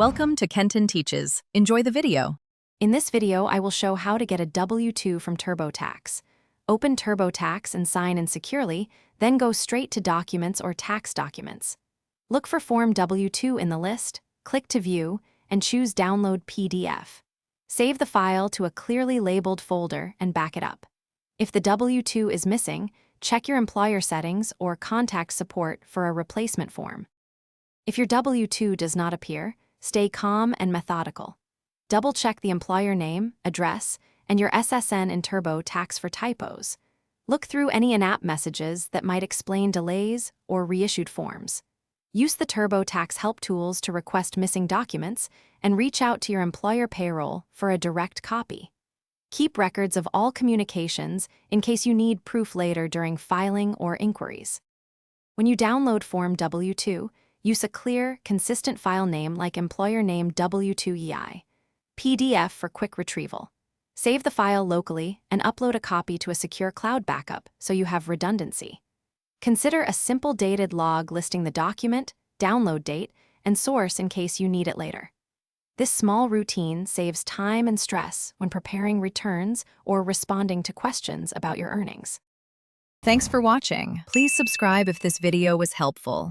Welcome to Kenton Teaches. Enjoy the video. In this video, I will show how to get a W-2 from Turbotax. Open Turbotax and sign in securely, then go straight to Documents or Tax Documents. Look for Form W-2 in the list, click to view, and choose Download PDF. Save the file to a clearly labeled folder and back it up. If the W-2 is missing, check your employer settings or contact support for a replacement form. If your W-2 does not appear, stay calm and methodical. Double-check the employer name, address, and your SSN in Turbotax for typos. Look through any in-app messages that might explain delays or reissued forms. Use the Turbotax help tools to request missing documents and reach out to your employer payroll for a direct copy. Keep records of all communications in case you need proof later during filing or inquiries. When you download Form W-2, use a clear, consistent file name like employer name W-2EI. PDF for quick retrieval. Save the file locally and upload a copy to a secure cloud backup so you have redundancy. Consider a simple dated log listing the document, download date, and source in case you need it later. This small routine saves time and stress when preparing returns or responding to questions about your earnings. Thanks for watching. Please subscribe if this video was helpful.